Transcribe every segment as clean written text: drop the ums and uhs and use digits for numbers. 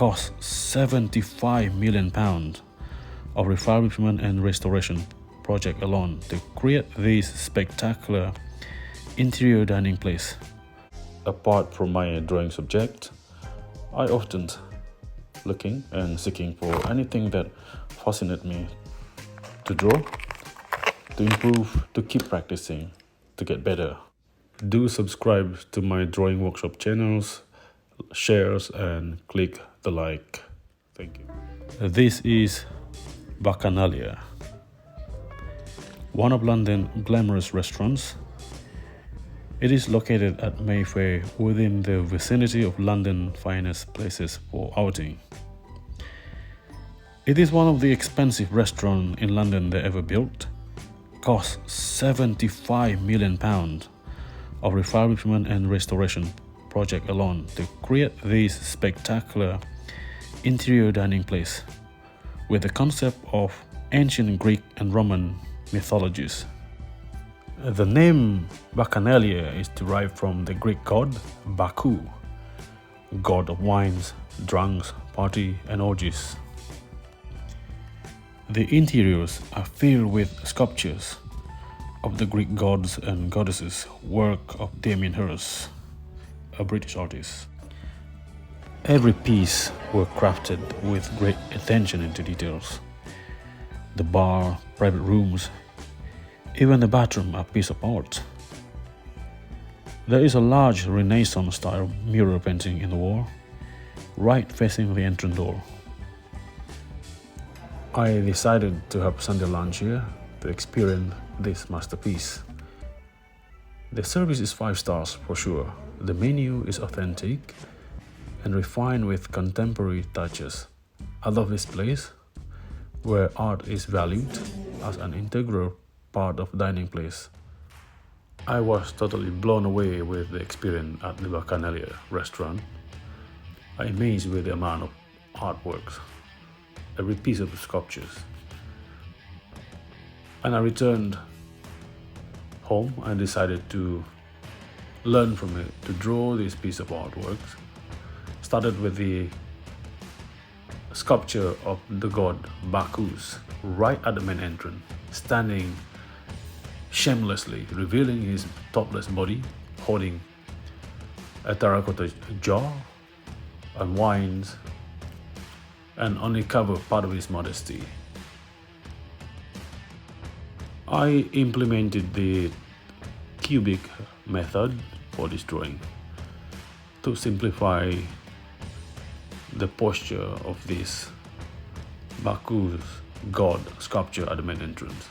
cost £75 million of refurbishment and restoration project alone to create this spectacular interior dining place. Apart from my drawing subject, I often looking and seeking for anything that fascinates me to draw, to improve, to keep practicing, to get better. Do subscribe to my drawing workshop channels, shares and click the like. Thank you. This is Bacchanalia, one of London's glamorous restaurants. It is located at Mayfair within the vicinity of London's finest places for outing. It is one of the expensive restaurants in London they ever built. Cost £75 million of refurbishment and restoration project alone to create this spectacular interior dining place with the concept of ancient Greek and Roman mythologies. The name Bacchanalia is derived from the Greek god Baku, god of wines, drunks, party and orgies. The interiors are filled with sculptures of the Greek gods and goddesses, work of D.Anding, a British artist. Every piece was crafted with great attention into details. The bar, private rooms, even the bathroom are a piece of art. There is a large Renaissance-style mural painting in the wall, right facing the entrance door. I decided to have Sunday lunch here to experience this masterpiece. The service is 5 stars for sure. The menu is authentic and refined with contemporary touches. I love this place, where art is valued as an integral part of dining place. I was totally blown away with the experience at the Bacchanalia restaurant. I'm amazed with the amount of artworks, every piece of the sculptures. And I returned home and decided to learn from it, to draw this piece of artworks. Started with the sculpture of the god Bacchus right at the main entrance, standing shamelessly, revealing his topless body, holding a terracotta jar and wines, and only cover part of his modesty. I implemented the cubic method for this drawing to simplify the posture of this Bacchus god sculpture at the main entrance.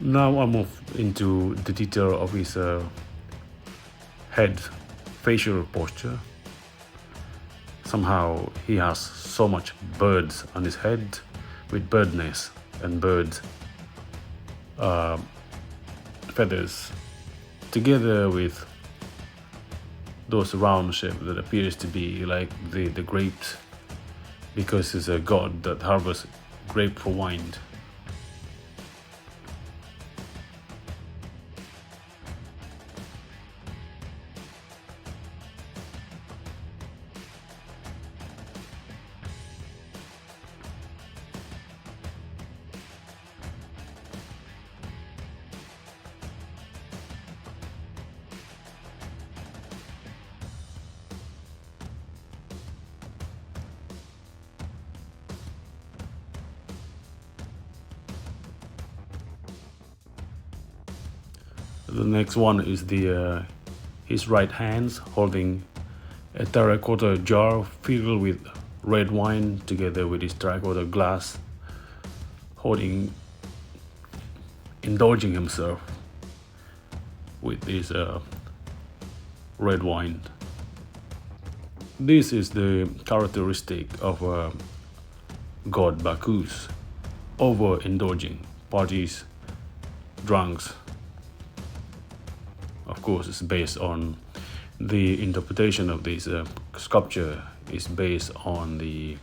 Now I move into the detail of his head, facial posture. Somehow he has so much birds on his head, with bird nests and bird feathers, together with those round shapes that appears to be like the grapes, because he's a god that harvests grape for wine. The next one is his right hands holding a terracotta jar filled with red wine, together with his terracotta glass, indulging himself with this red wine. This is the characteristic of god Bacchus, overindulging parties, drunks. Of course, it's based on the interpretation of this sculpture is based on the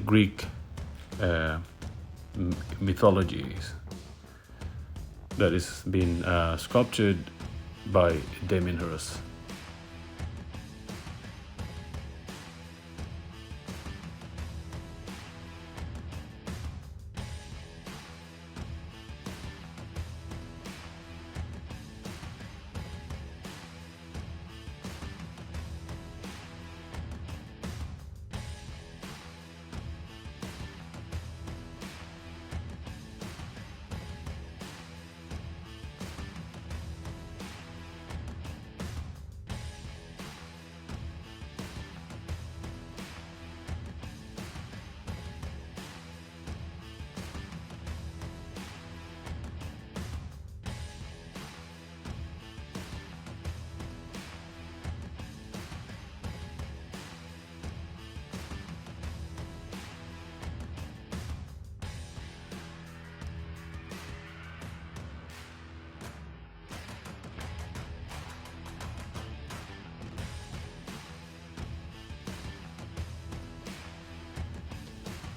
Greek mythologies that is been sculptured by Damien Hirst.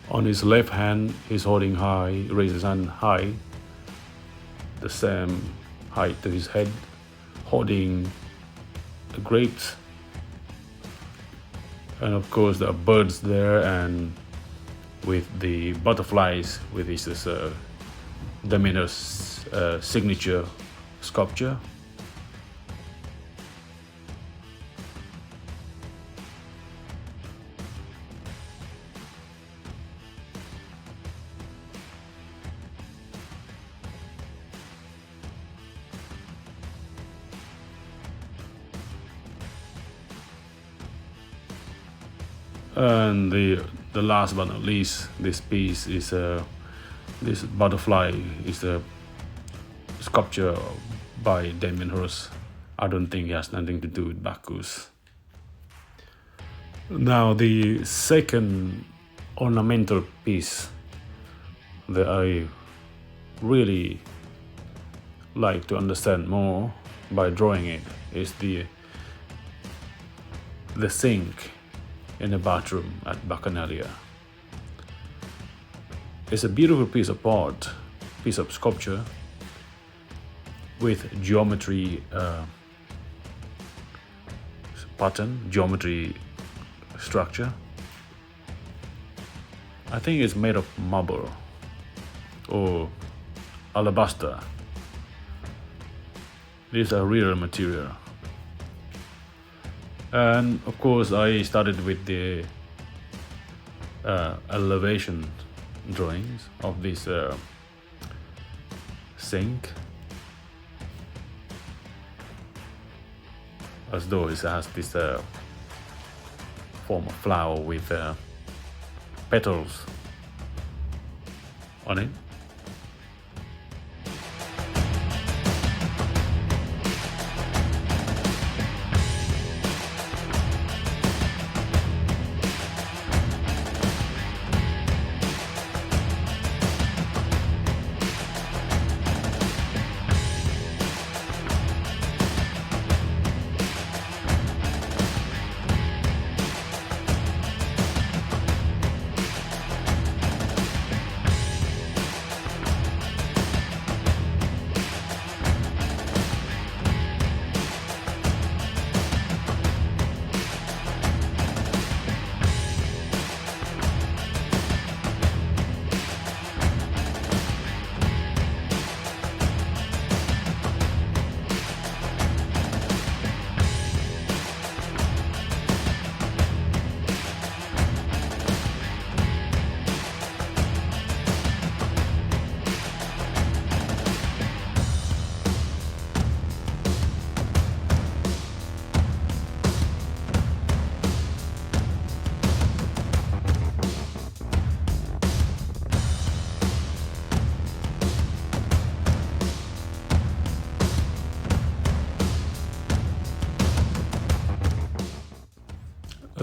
On his left hand, he's holding high, raises his hand high, the same height to his head, holding the grapes. And of course, there are birds there, and with the butterflies, with his Dominos signature sculpture. And the last but not least, this piece is this butterfly is a sculpture by Damien Hirst. I don't think it has nothing to do with Bacchus. Now the second ornamental piece that I really like to understand more by drawing it is the sink in the bathroom at Bacchanalia. It's a beautiful piece of art, piece of sculpture with geometry pattern, geometry structure. I think it's made of marble or alabaster. These are real material. And of course, I started with the elevation drawings of this sink, as though it has this form of flower with petals on it.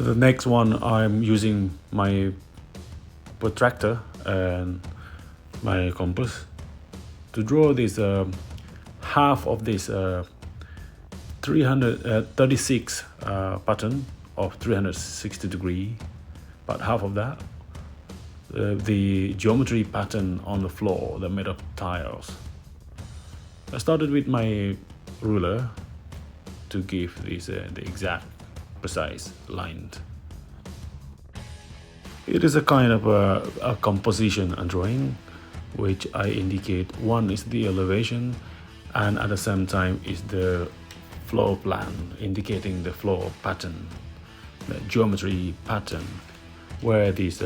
The next one, I'm using my protractor and my compass to draw this half of this 336 pattern of 360 degree, but half of that, the geometry pattern on the floor that made of tiles. I started with my ruler to give this the exact precise line. It is a kind of a composition and drawing, which I indicate one is the elevation and at the same time is the floor plan, indicating the floor pattern, the geometry pattern, where this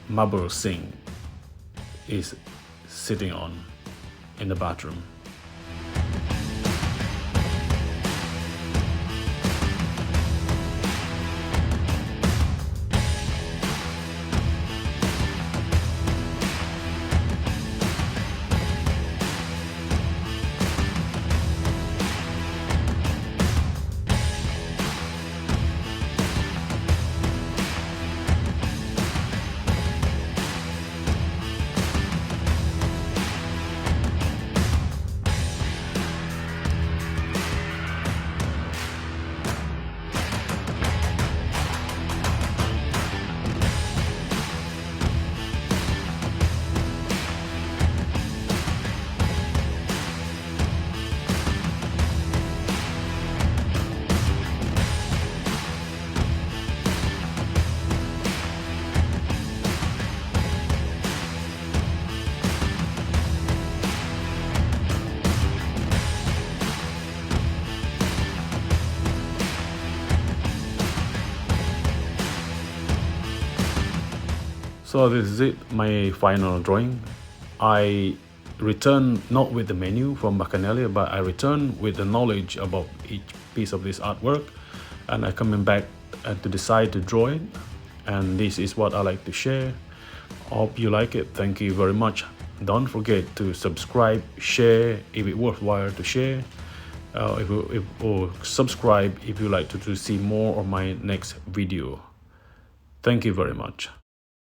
marble sink is sitting on in the bathroom. So this is it, my final drawing. I return not with the menu from Bacchanalia, but I return with the knowledge about each piece of this artwork, and I coming back to decide to draw it, and this is what I like to share. Hope you like it. Thank you very much. Don't forget to subscribe, share if it's worthwhile to share, or subscribe if you like to see more of my next video. Thank you very much.